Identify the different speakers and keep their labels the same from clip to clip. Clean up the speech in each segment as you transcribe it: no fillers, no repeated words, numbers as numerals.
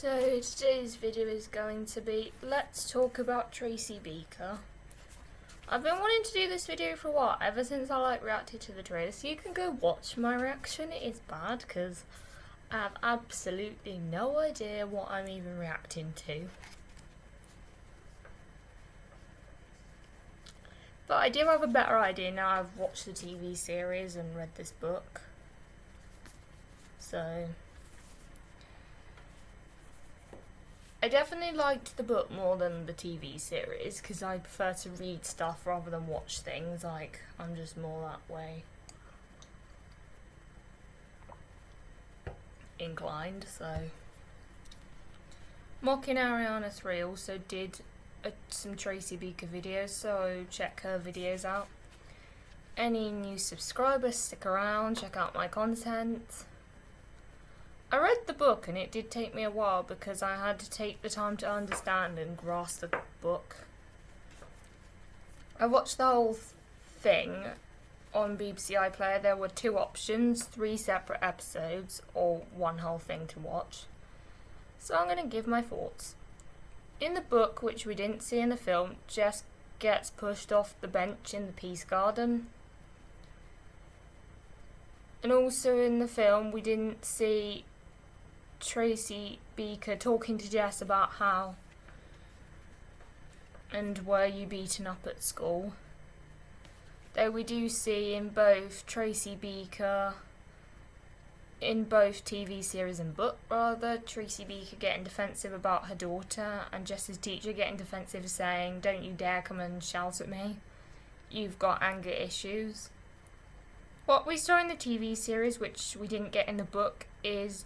Speaker 1: So today's video is going to be, let's talk about Tracy Beaker. I've been wanting to do this video for a while, ever since I reacted to the trailer, so you can go watch my reaction. It is bad because I have absolutely no idea what I'm even reacting to. But I do have a better idea now I've watched the TV series and read this book. So I definitely liked the book more than the TV series because I prefer to read stuff rather than watch things. I'm just more that way inclined. So Mocking Ariana 3 also did some Tracy Beaker videos, so check her videos out. Any new subscribers, stick around, check out my content. I read the book and it did take me a while because I had to take the time to understand and grasp the book. I watched the whole thing on BBC iPlayer. There were 2 options, 3 separate episodes or one whole thing to watch. So I'm going to give my thoughts. In the book, which we didn't see in the film, Jess gets pushed off the bench in the Peace Garden. And also in the film we didn't see Tracy Beaker talking to Jess about how and were you beaten up at school. Though we do see in both Tracy Beaker, in both TV series and book rather, Tracy Beaker getting defensive about her daughter and Jess's teacher getting defensive saying, "Don't you dare come and shout at me, you've got anger issues." What we saw in the TV series, which we didn't get in the book, is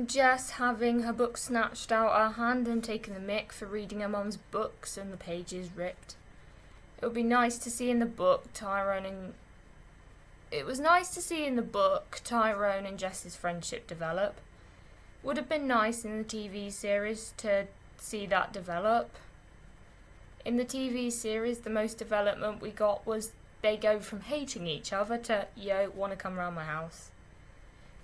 Speaker 1: Jess having her book snatched out her hand and taking the mick for reading her mum's books and the pages ripped. It would be nice to see in the book Tyrone and Jess's friendship develop. Would have been nice in the TV series to see that develop. In the TV series, the most development we got was they go from hating each other to, "Yo, wanna come around my house."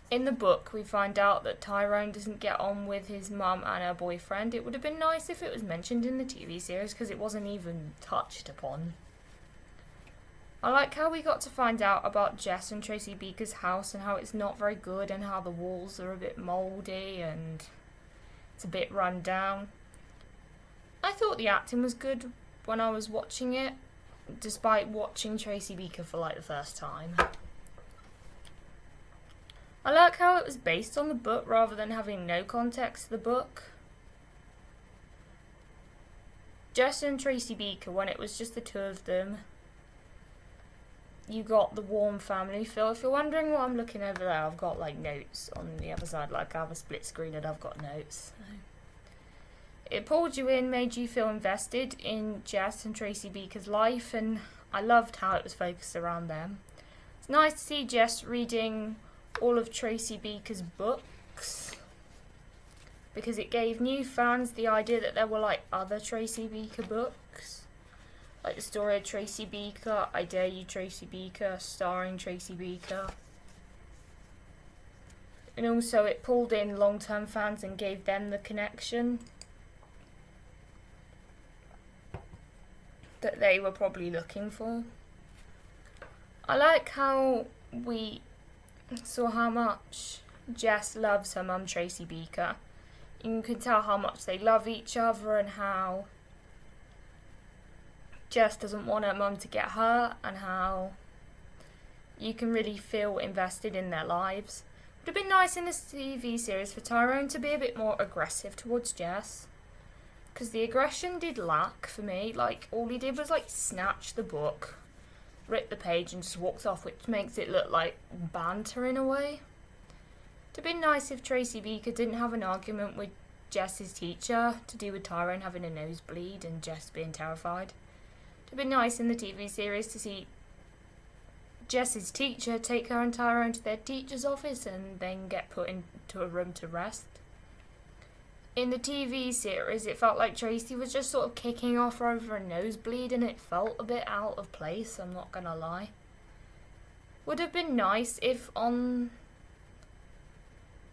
Speaker 1: In the book, we find out that Tyrone doesn't get on with his mum and her boyfriend. It would have been nice if it was mentioned in the TV series because it wasn't even touched upon. I like how we got to find out about Jess and Tracy Beaker's house and how it's not very good and how the walls are a bit mouldy and it's a bit run down. I thought the acting was good when I was watching it, despite watching Tracy Beaker for the first time. I like how it was based on the book rather than having no context to the book. Jess and Tracy Beaker, when it was just the 2 of them, you got the warm family feel. If you're wondering what I'm looking over there, I've got notes on the other side. I have a split screen and I've got notes. It pulled you in, made you feel invested in Jess and Tracy Beaker's life, and I loved how it was focused around them. It's nice to see Jess reading all of Tracy Beaker's books because it gave new fans the idea that there were other Tracy Beaker books, like the story of Tracy Beaker, I Dare You Tracy Beaker, starring Tracy Beaker. And also it pulled in long-term fans and gave them the connection that they were probably looking for. I like how we saw how much Jess loves her mum Tracy Beaker. You can tell how much they love each other and how Jess doesn't want her mum to get hurt and how you can really feel invested in their lives. It would have been nice in this TV series for Tyrone to be a bit more aggressive towards Jess because the aggression did lack for me. All he did was snatch the book, ripped the page and just walked off, which makes it look like banter in a way. It'd have been nice if Tracy Beaker didn't have an argument with Jess's teacher to do with Tyrone having a nosebleed and Jess being terrified. It'd have been nice in the TV series to see Jess's teacher take her and Tyrone to their teacher's office and then get put into a room to rest. In the TV series, it felt like Tracy was just sort of kicking off over a nosebleed and it felt a bit out of place, I'm not gonna lie. Would have been nice if on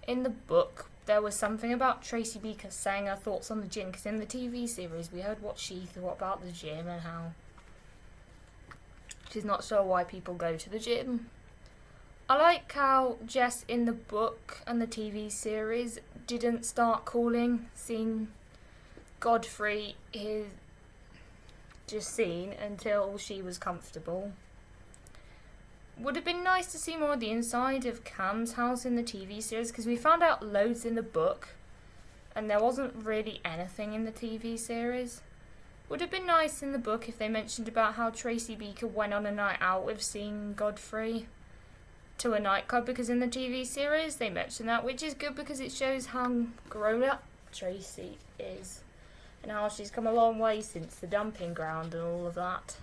Speaker 1: in the book there was something about Tracy Beaker saying her thoughts on the gym, because in the TV series we heard what she thought about the gym and how she's not sure why people go to the gym. I like how Jess in the book and the TV series didn't start seeing Godfrey his just seen until she was comfortable. Would have been nice to see more of the inside of Cam's house in the TV series, because we found out loads in the book and there wasn't really anything in the TV series. Would have been nice in the book if they mentioned about how Tracy Beaker went on a night out with seeing Godfrey to a nightclub, because in the TV series they mentioned that, which is good because it shows how grown up Tracy is and how she's come a long way since the dumping ground and all of that.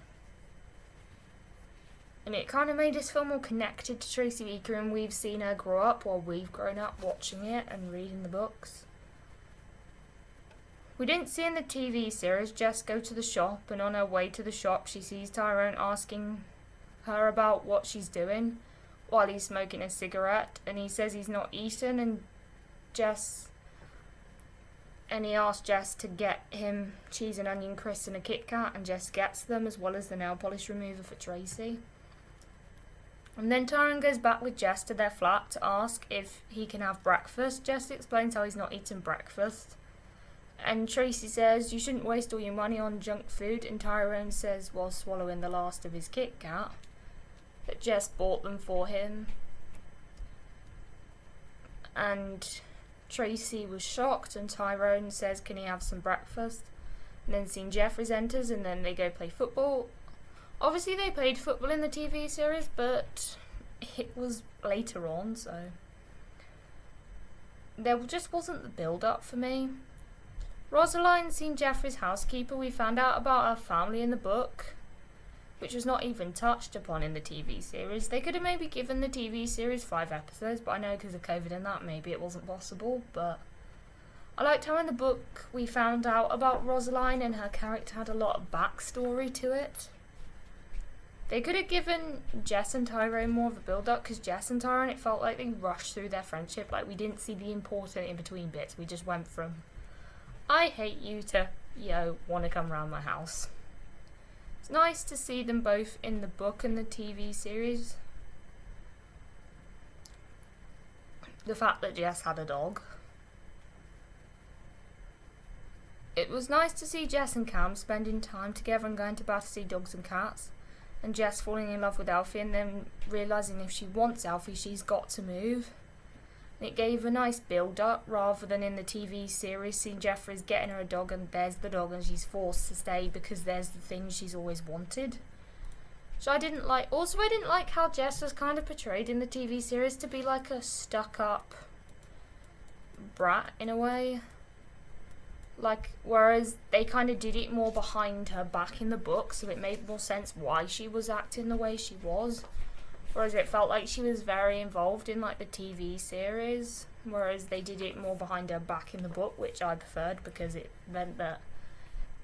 Speaker 1: And it kind of made us feel more connected to Tracy Beaker, and we've seen her grow up while we've grown up watching it and reading the books. We didn't see in the TV series Jess go to the shop, and on her way to the shop she sees Tyrone asking her about what she's doing while he's smoking a cigarette, and he says he's not eaten, and he asks Jess to get him cheese and onion crisps and a Kit Kat, and Jess gets them as well as the nail polish remover for Tracy. And then Tyrone goes back with Jess to their flat to ask if he can have breakfast. Jess explains how he's not eating breakfast. And Tracy says, you shouldn't waste all your money on junk food. And Tyrone says, while swallowing the last of his Kit Kat, that Jess bought them for him. And Tracy was shocked, and Tyrone says, can he have some breakfast? And then Sean Jeffries enters, and then they go play football. Obviously they played football in the TV series, but it was later on, so there just wasn't the build-up for me. Rosaline, Sean Jeffries' housekeeper, we found out about her family in the book, which was not even touched upon in the TV series. They could have maybe given the TV series 5 episodes, but I know because of COVID and that, maybe it wasn't possible, but I liked how in the book we found out about Rosaline, and her character had a lot of backstory to it. They could have given Jess and Tyrone more of a build-up, because Jess and Tyrone, it felt like they rushed through their friendship. Like, we didn't see the important in-between bits. We just went from, I hate you, to, yo, want to come round my house. It's nice to see them both in the book and the TV series. The fact that Jess had a dog. It was nice to see Jess and Cam spending time together and going to bar to see dogs and cats. And Jess falling in love with Alfie, and then realising if she wants Alfie, she's got to move. And it gave a nice build-up, rather than in the TV series seeing Jeffries getting her a dog, and there's the dog and she's forced to stay because there's the thing she's always wanted. So I didn't like. Also, I didn't like how Jess was kind of portrayed in the TV series to be like a stuck-up brat in a way. Like, whereas they kind of did it more behind her back in the book, so it made more sense why she was acting the way she was. Whereas it felt like she was very involved in, like, the TV series, whereas they did it more behind her back in the book, which I preferred, because it meant that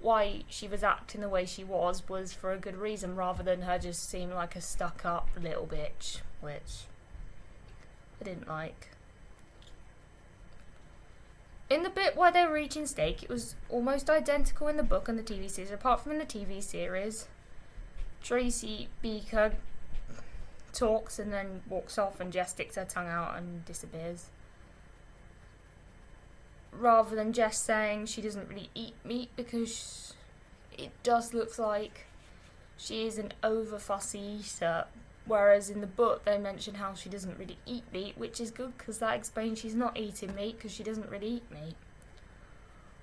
Speaker 1: why she was acting the way she was for a good reason, rather than her just seem like a stuck-up little bitch, which I didn't like. In the bit where they were eating steak, it was almost identical in the book and the TV series, apart from in the TV series. Tracy Beaker talks and then walks off, and Jess sticks her tongue out and disappears. Rather than Jess saying she doesn't really eat meat, because it does look like she is an over-fussy eater. Whereas in the book they mention how she doesn't really eat meat, which is good because that explains she's not eating meat because she doesn't really eat meat.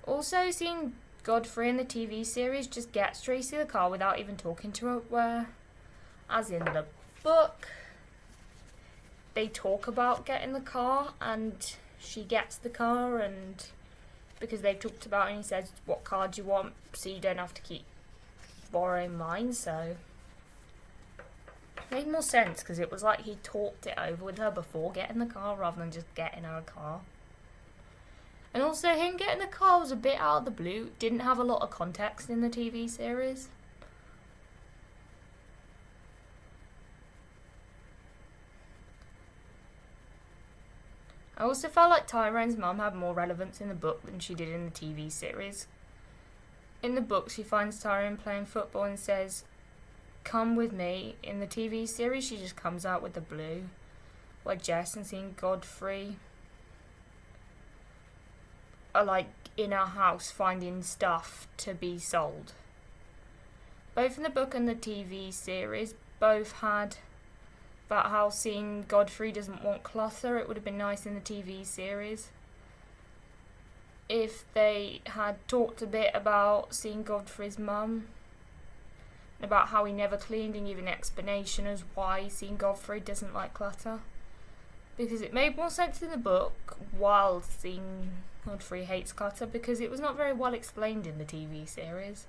Speaker 1: Also, seeing Godfrey in the TV series just gets Tracy the car without even talking to her, whereas in the book they talk about getting the car and she gets the car, and because they've talked about it, and he says, what car do you want, so you don't have to keep borrowing mine, so made more sense because it was like he talked it over with her before getting the car rather than just getting her a car. And also him getting the car was a bit out of the blue, didn't have a lot of context in the TV series. I also felt like Tyrone's mum had more relevance in the book than she did in the TV series. In the book, she finds Tyrone playing football and says, "Come with me." In the TV series, she just comes out with the blue, where Jess and seeing Godfrey are like in our house finding stuff to be sold. Both in the book and the TV series, both had about how seeing Godfrey doesn't want clutter. It would have been nice in the TV series if they had talked a bit about seeing Godfrey's mum, about how he never cleaned, and give an explanation as why seeing Godfrey doesn't like clutter. Because it made more sense in the book, while seeing Godfrey hates clutter, because it was not very well explained in the TV series.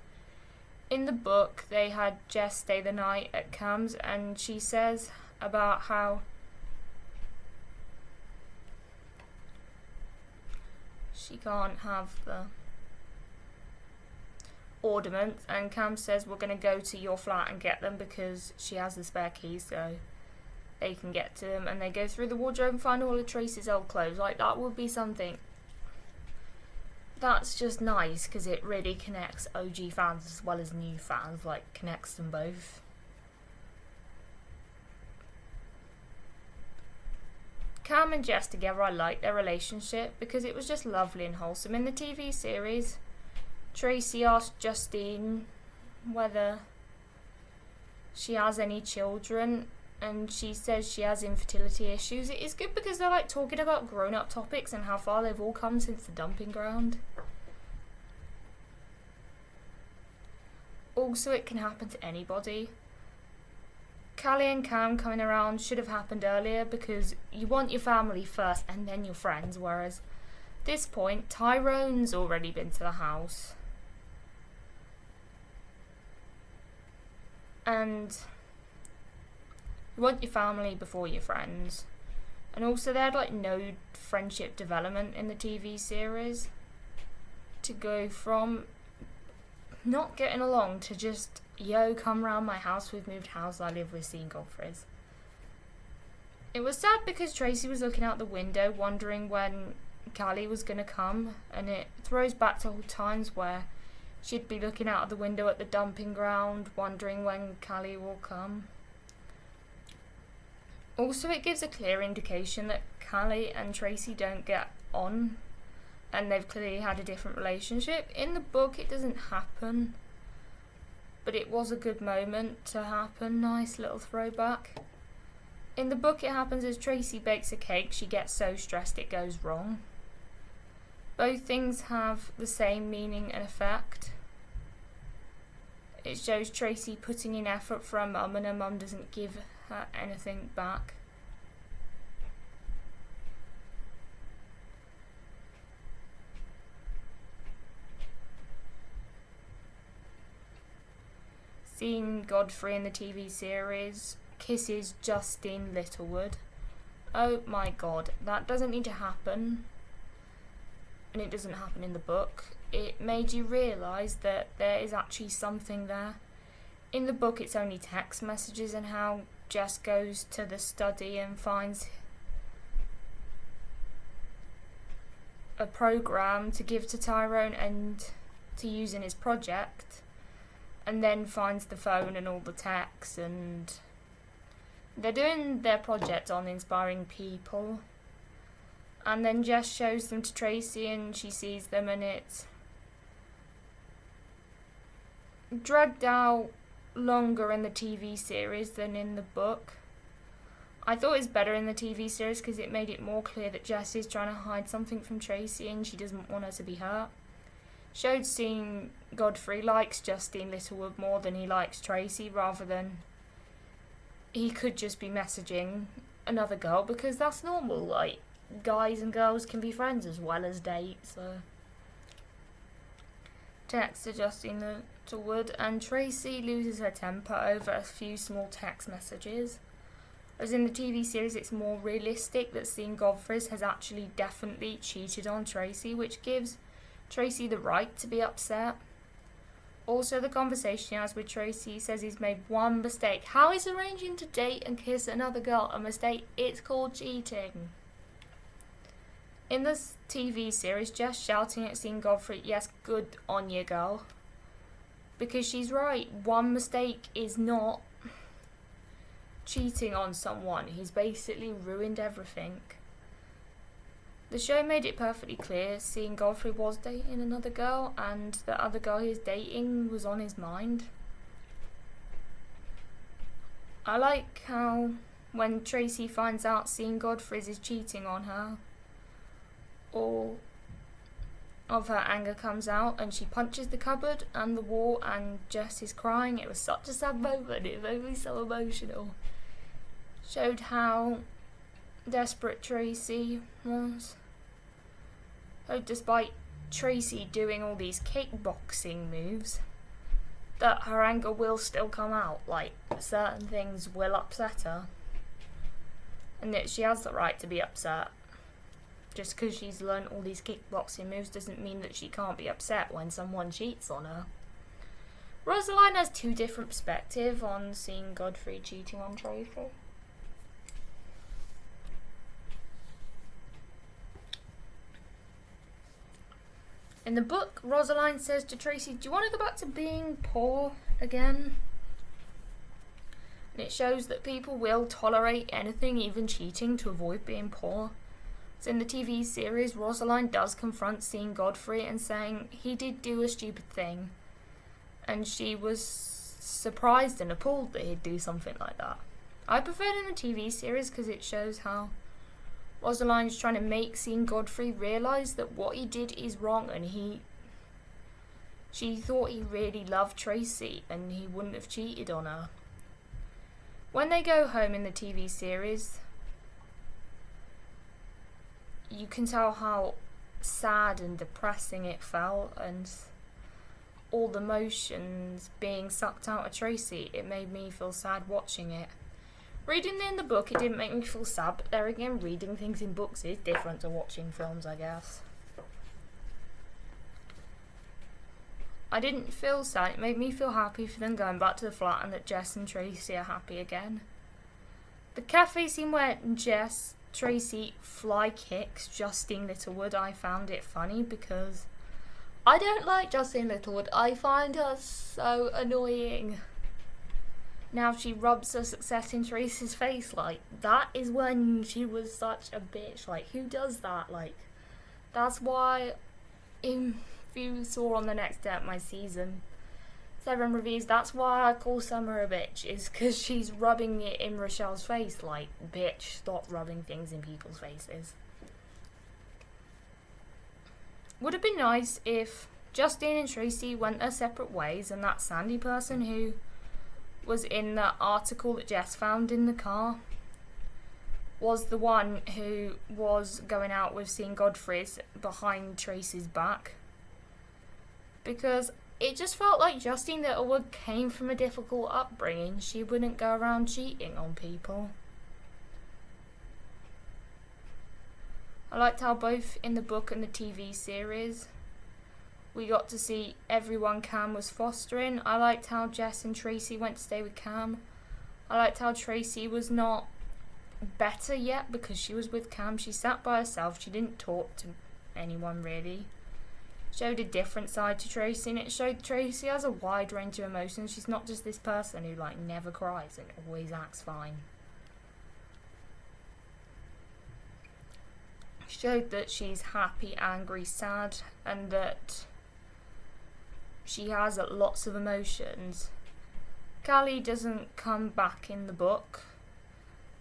Speaker 1: In the book, they had Jess stay the night at Cam's, and she says about how she can't have the ornaments, and Cam says, "We're going to go to your flat and get them," because she has the spare keys, so they can get to them. And they go through the wardrobe and find all of Tracy's old clothes. Like, that would be something that's just nice, because it really connects OG fans as well as new fans, like connects them both. Cam and Jess together, I like their relationship because it was just lovely and wholesome. In the TV series, Tracy asked Justine whether she has any children, and she says she has infertility issues. It is good because they're like talking about grown-up topics and how far they've all come since the dumping ground. Also, it can happen to anybody. Callie and Cam coming around should have happened earlier, because you want your family first and then your friends, whereas at this point, Tyrone's already been to the house. And you want your family before your friends. And also, they had like no friendship development in the TV series, to go from not getting along to just, "Yo, come round my house, we've moved house, I live with seeing Godfrey's." It was sad because Tracy was looking out the window wondering when Callie was going to come, and it throws back to old times where she'd be looking out of the window at the dumping ground wondering when Callie will come. Also, it gives a clear indication that Callie and Tracy don't get on, and they've clearly had a different relationship. In the book, it doesn't happen, but it was a good moment to happen. Nice little throwback. In the book, it happens as Tracy bakes a cake. She gets so stressed it goes wrong. Both things have the same meaning and effect. It shows Tracy putting in effort for her mum, and her mum doesn't give her anything back. Seeing Godfrey in the TV series kisses Justine Littlewood. Oh my god, that doesn't need to happen. And it doesn't happen in the book. It made you realise that there is actually something there. In the book, it's only text messages, and how Jess goes to the study and finds a program to give to Tyrone and to use in his project, and then finds the phone and all the texts, and they're doing their project on inspiring people. And then Jess shows them to Tracy, and she sees them, and it's dragged out longer in the TV series than in the book. I thought it was better in the TV series because it made it more clear that Jess is trying to hide something from Tracy and she doesn't want her to be hurt. Showed seeing Godfrey likes Justine Littlewood more than he likes Tracy, rather than he could just be messaging another girl, because that's normal, like, guys and girls can be friends as well as date, so. Text to Justine Littlewood, and Tracy loses her temper over a few small text messages. As in the TV series, it's more realistic that seeing Godfrey has actually definitely cheated on Tracy, which gives Tracy the right to be upset. Also, the conversation he has with Tracy says he's made one mistake. How is arranging to date and kiss another girl a mistake? It's called cheating. in this TV series, Jess shouting at seeing Godfrey, yes, good on you, girl. Because she's right, one mistake is not cheating on someone. He's basically ruined everything. The show made it perfectly clear seeing Godfrey was dating another girl, and the other girl he was dating was on his mind. I like how when Tracy finds out seeing Godfrey's is cheating on her, all of her anger comes out and she punches the cupboard and the wall and Jess is crying. It was such a sad moment. It made me so emotional. Showed how desperate Tracy was. So despite Tracy doing all these kickboxing moves, that her anger will still come out. Like, certain things will upset her. And that she has the right to be upset. Just because she's learned all these kickboxing moves doesn't mean that she can't be upset when someone cheats on her. Rosaline has two different perspectives on seeing Godfrey cheating on Tracy. In the book, Rosaline says to Tracy, do you want to go back to being poor again? And it shows that people will tolerate anything, even cheating, to avoid being poor. So in the TV series, Rosaline does confront seeing Godfrey and saying he did do a stupid thing. And she was surprised and appalled that he'd do something like that. I prefer it in the TV series because it shows how Rosaline's trying to make seeing Godfrey realise that what he did is wrong, and she thought he really loved Tracy and he wouldn't have cheated on her. When they go home in the TV series, you can tell how sad and depressing it felt, and all the emotions being sucked out of Tracy. It made me feel sad watching it. Reading in the book, it didn't make me feel sad, but there again, reading things in books is different to watching films, I guess. I didn't feel sad. It made me feel happy for them going back to the flat and that Jess and Tracy are happy again. The cafe scene where Tracy fly kicks Justine Littlewood, I found it funny because I don't like Justine Littlewood. I find her so annoying. Now she rubs her success in Tracy's face, like, that is when she was such a bitch. Like, who does that? Like, that's why, if you saw on the next day of my season 7 reviews, that's why I call Summer a bitch, is because she's rubbing it in Rochelle's face. Like, bitch, stop rubbing things in people's faces. Would have been nice if Justine and Tracy went their separate ways and that Sandy person who was in the article that Jess found in the car was the one who was going out with seeing Godfrey's behind Tracy's back. Because it just felt like Justine Littlewood came from a difficult upbringing. She wouldn't go around cheating on people. I liked how both in the book and the TV series we got to see everyone Cam was fostering. I liked how Jess and Tracy went to stay with Cam. I liked how Tracy was not better yet because she was with Cam. She sat by herself. She didn't talk to anyone really. Showed a different side to Tracy, and it showed Tracy has a wide range of emotions. She's not just this person who like never cries and always acts fine. Showed that she's happy, angry, sad, and that she has lots of emotions. Callie doesn't come back in the book,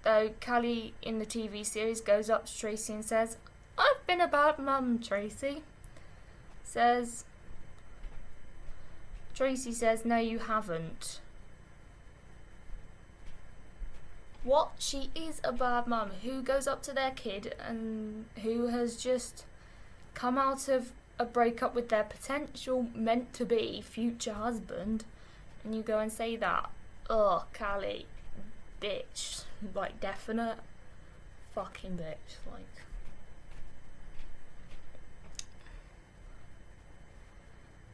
Speaker 1: though Callie in the TV series goes up to Tracy and says, I've been a bad mum, Tracy. Tracy says, no you haven't. What? She is a bad mum who goes up to their kid and who has just come out of a breakup with their potential meant to be future husband, and you go and say that. Ugh, Callie, bitch. Like, definite fucking bitch. Like,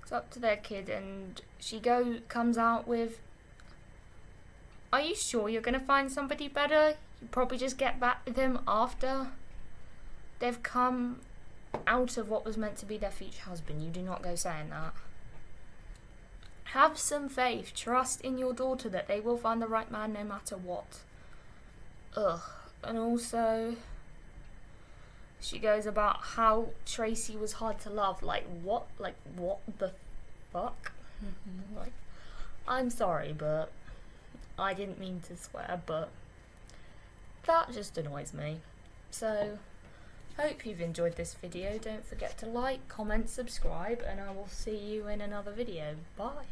Speaker 1: it's up to their kid, and she comes out with, are you sure you're going to find somebody better? You probably just get back with him after. They've come out of what was meant to be their future husband. You do not go saying that. Have some faith. Trust in your daughter that they will find the right man no matter what. Ugh. And also, she goes about how Tracy was hard to love. Like, what? Like, what the fuck? Like, I'm sorry, but I didn't mean to swear, but that just annoys me. So, hope you've enjoyed this video. Don't forget to like, comment, subscribe, and I will see you in another video. Bye.